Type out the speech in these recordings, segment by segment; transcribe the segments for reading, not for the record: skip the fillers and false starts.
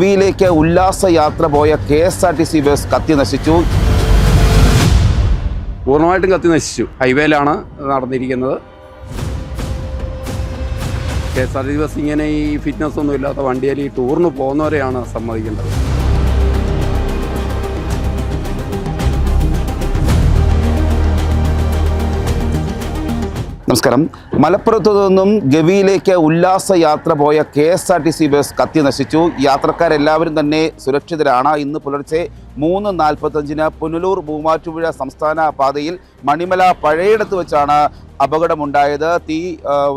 ഗവിയിലേക്ക് ഉല്ലാസയാത്ര പോയ KSRTC bus കത്തി നശിച്ചു. പൂർണ്ണമായിട്ടും കത്തി നശിച്ചു. ഹൈവേയിലാണ് നടന്നിരിക്കുന്നത്. KSRTC ബസ് ഇങ്ങനെ ഈ ഫിറ്റ്നസ് ഒന്നും ഇല്ലാത്ത വണ്ടിയിൽ ഈ ടൂറിന് പോകുന്നവരെയാണ് സമ്മതിക്കേണ്ടത്. നമസ്കാരം. മലപ്പുറത്തു നിന്നും ഗവിയിലേക്ക് ഉല്ലാസയാത്ര പോയ KSRTC ബസ് കത്തി നശിച്ചു. യാത്രക്കാരെല്ലാവരും തന്നെ സുരക്ഷിതരാണ്. ഇന്ന് പുലർച്ചെ 3:45 പുനലൂർ മൂവാറ്റുപുഴ സംസ്ഥാന പാതയിൽ മണിമല പഴയടത്ത് വെച്ചാണ് അപകടമുണ്ടായത്. തീ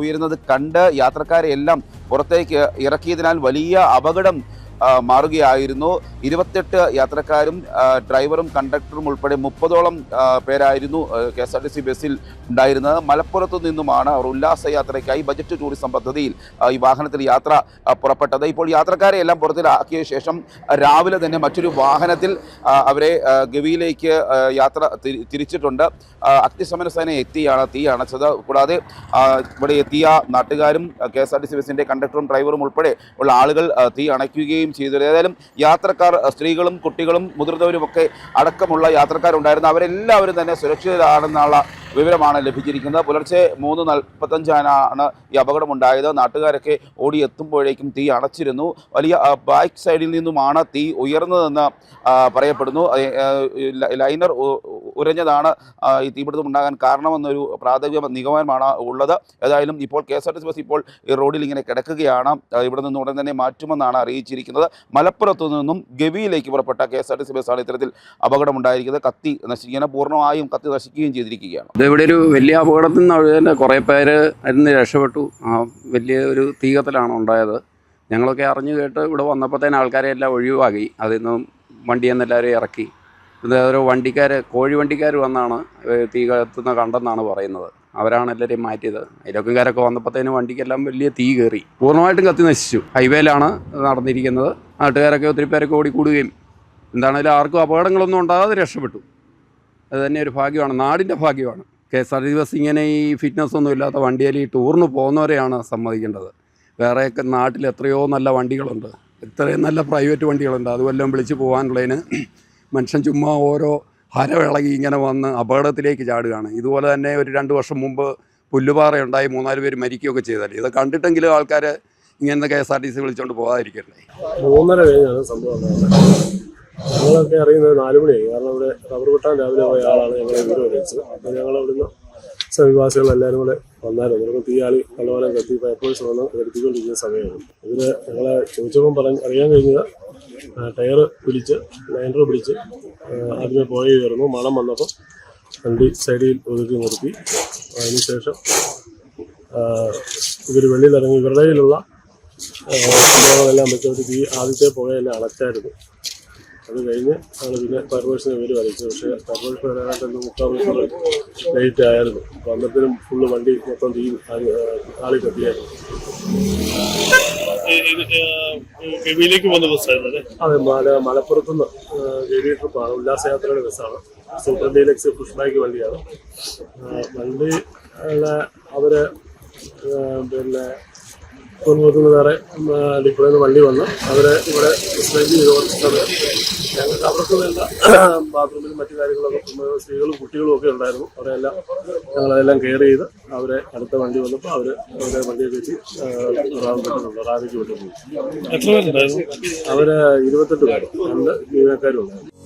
ഉയരുന്നത് കണ്ട് യാത്രക്കാരെ എല്ലാം പുറത്തേക്ക് ഇറക്കിയതിനാൽ വലിയ അപകടം മാറുകയായിരുന്നു. 28 യാത്രക്കാരും ഡ്രൈവറും കണ്ടക്ടറും ഉൾപ്പെടെ 30ഓളം പേരായിരുന്നു KSRTC ബസ്സിൽ ഉണ്ടായിരുന്നത്. മലപ്പുറത്തു നിന്നുമാണ് അവർ ഉല്ലാസയാത്രയ്ക്കായി ബജറ്റ് ടൂറിസം പദ്ധതിയിൽ ഈ വാഹനത്തിൽ യാത്ര പുറപ്പെട്ടത്. ഇപ്പോൾ യാത്രക്കാരെ എല്ലാം പുറത്തിലാക്കിയ ശേഷം രാവിലെ തന്നെ മറ്റൊരു വാഹനത്തിൽ അവരെ ഗവിയിലേക്ക് യാത്ര തിരിച്ചിട്ടുണ്ട്. അഗ്നിശമന സേന എത്തിയാണ് തീ അണച്ചത്. കൂടാതെ ഇവിടെ എത്തിയ നാട്ടുകാരും KSRTC ബസ്സിൻ്റെ കണ്ടക്ടറും ഡ്രൈവറും ഉൾപ്പെടെ ഉള്ള ആളുകൾ തീ അണയ്ക്കുകയും ചെയ്തത്. ഏതായാലും യാത്രക്കാർ, സ്ത്രീകളും കുട്ടികളും മുതിർന്നവരുമൊക്കെ അടക്കമുള്ള യാത്രക്കാരുണ്ടായിരുന്നു. അവരെല്ലാവരും തന്നെ സുരക്ഷിതരാണെന്നുള്ള വിവരമാണ് ലഭിച്ചിരിക്കുന്നത്. പുലർച്ചെ 3:45 ഈ അപകടമുണ്ടായത്. നാട്ടുകാരൊക്കെ ഓടിയെത്തുമ്പോഴേക്കും തീ അണച്ചിരുന്നു. വലിയ ബാക്ക് സൈഡിൽ നിന്നുമാണ് തീ ഉയർന്നതെന്ന് പറയപ്പെടുന്നു. ലൈനർ ഉരഞ്ഞതാണ് ഈ തീപിടുത്തം ഉണ്ടാകാൻ കാരണമെന്നൊരു പ്രാഥമിക നിഗമനമാണ് ഉള്ളത്. ഏതായാലും ഇപ്പോൾ KSRTC ബസ് ഇപ്പോൾ ഈ റോഡിൽ ഇങ്ങനെ കിടക്കുകയാണ്. ഇവിടെ നിന്ന് ഉടൻ തന്നെ മാറ്റുമെന്നാണ് അറിയിച്ചിരിക്കുന്നത്. മലപ്പുറത്തു നിന്നും ഗവിയിലേക്ക് പുറപ്പെട്ട KSRTC ബസ്സാണ് ഇത്തരത്തിൽ അപകടമുണ്ടായിരിക്കുന്നത്. കത്തി നശിക്കുകയാണ്, പൂർണ്ണമായും കത്തി നശിക്കുകയും ചെയ്തിരിക്കുകയാണ്. ഇവിടെ ഒരു വലിയ അപകടത്തിൽ നിന്ന് കുറേ പേര് അതിന് രക്ഷപ്പെട്ടു. വലിയ ഒരു തീകത്തലാണ് ഉണ്ടായത്. ഞങ്ങളൊക്കെ അറിഞ്ഞു കേട്ട് ഇവിടെ വന്നപ്പോഴത്തേന് ആൾക്കാരെ എല്ലാം ഒഴിവാക്കി. അതിൽ നിന്നും വണ്ടിയെന്ന് എല്ലാവരും ഇറക്കി. ഓരോ കോഴി വണ്ടിക്കാർ വന്നാണ് തീ കത്തുന്ന കണ്ടെന്നാണ് പറയുന്നത്. അവരാണ് എല്ലാവരെയും മാറ്റിയത്. അയൽവക്കക്കാരൊക്കെ വന്നപ്പോഴത്തേന് വണ്ടിക്കെല്ലാം വലിയ തീ കയറി. പൂർണ്ണമായിട്ടും കത്തി നശിച്ചു. ഹൈവേയിലാണ് നടന്നിരിക്കുന്നത്. നാട്ടുകാരൊക്കെ ഒത്തിരി പേരൊക്കെ ഓടിക്കൂടുകയും എന്താണെങ്കിലും ആർക്കും അപകടങ്ങളൊന്നും ഉണ്ടാകാതെ രക്ഷപ്പെട്ടു. അത് തന്നെ ഒരു ഭാഗ്യമാണ്, നാടിൻ്റെ ഭാഗ്യമാണ്. KSRTC ബസ് ഇങ്ങനെ ഈ ഫിറ്റ്നസ് ഒന്നും ഇല്ലാത്ത വണ്ടിയിൽ ഈ ടൂറിന് പോകുന്നവരെയാണ് സമ്മതിക്കേണ്ടത്. വേറെയൊക്കെ നാട്ടിൽ എത്രയോ നല്ല വണ്ടികളുണ്ട്, ഇത്രയും നല്ല പ്രൈവറ്റ് വണ്ടികളുണ്ട്. അതുവെല്ലാം വിളിച്ച് പോകാനുള്ളതിന് മനുഷ്യൻ ചുമ്മാ ഓരോ ഹരവിളകി ഇങ്ങനെ വന്ന് അപകടത്തിലേക്ക് ചാടുകയാണ്. ഇതുപോലെ തന്നെ ഒരു 2 വർഷം മുമ്പ് പുല്ലുപാറയുണ്ടായി 3-4 പേര് മരിക്കുകയൊക്കെ ചെയ്താൽ ഇത് കണ്ടിട്ടെങ്കിലും ആൾക്കാർ ഇങ്ങനത്തെ KSRTC വിളിച്ചുകൊണ്ട് പോകാതിരിക്കട്ടെ. 3:30 കഴിഞ്ഞാണ് സംഭവം. ഞങ്ങളൊക്കെ അറിയുന്നത് 4 മണിയായി. കാരണം ഇവിടെ റബ്ബർ വെട്ടാൻ രാവിലെ പോയ ആളാണ് ഞങ്ങളെ വീട് അറിയിച്ചത്. അപ്പോൾ ഞങ്ങളിവിടുന്ന് സമീപവാസികളെല്ലാവരും കൂടെ വന്നായിരുന്നു. നമുക്ക് തീയാളി നല്ലപോലെ കത്തി ഫയർഫോഴ്സ് വന്ന് എടുത്തിക്കൊണ്ടിരിക്കുന്ന സമയമാണ്. ഇതിൽ ഞങ്ങളെ ചോദിച്ചപ്പം അറിയാൻ കഴിഞ്ഞത് ടയർ പിടിച്ച് ലൈനർ പിടിച്ച് ആദ്യമേ പോയിരുന്നു. മണം വന്നപ്പോൾ വണ്ടി സൈഡിൽ ഒതുക്കി നിർത്തി. അതിനുശേഷം ഇവർ വെളിയിലിറങ്ങി ഇവരുടെ കയ്യിലുള്ള സംഭവങ്ങളെല്ലാം വെച്ചവർ തീ ആദ്യത്തെ പുകയെല്ലാം അടച്ചായിരുന്നു. അത് കഴിഞ്ഞ് ഞങ്ങൾ പിന്നെ ഫയർഫോഴ്സിനെ ഇവർ അറിയിച്ചു. പക്ഷേ ഫയർഫോഴ്സ് വരാനായിട്ട് 3/4 മണിക്കൂർ ലേറ്റ് ആയിരുന്നു. അപ്പോൾ അന്നത്തിനും ഫുള്ള് വണ്ടി മൊത്തം തീ ആളി കത്തിയായിരുന്നു. ഗവിയിലേക്ക് പോകുന്ന ബസ്സായിരുന്നു. അതെ, മലപ്പുറത്തുനിന്ന് ഗവി ട്രിപ്പാണ്. ഉല്ലാസയാത്രയുടെ ബസ്സാണ്. സൂപ്പർ ഡീലക്സ് പുഷ് ബാക്ക് വണ്ടിയാണ്. വണ്ടി അവര് പിന്നെ കൊണ്ടുപോകുന്ന വേറെ ഡിപ്പോയിൽ നിന്ന് വണ്ടി വന്ന് അവരെ ഇവിടെ സ്പെൻഡ് ചെയ്ത് കുറച്ച് സമയം ഞങ്ങൾക്ക് അവർക്ക് വേണ്ട ബാത്റൂമിലും മറ്റു കാര്യങ്ങളൊക്കെ സ്ത്രീകളും കുട്ടികളും ഒക്കെ ഉണ്ടായിരുന്നു. അവരെല്ലാം ഞങ്ങളതെല്ലാം കെയർ ചെയ്ത് അവരെ അടുത്ത വണ്ടി വന്നപ്പോൾ അവരെ വണ്ടിയൊക്കെ വെച്ച് റാന്നിക്ക് വിട്ടു. എത്ര പേരുണ്ടായിരുന്നു? അവര് 28 പേര്, 2 ജീവനക്കാരും ഉണ്ടായിരുന്നു.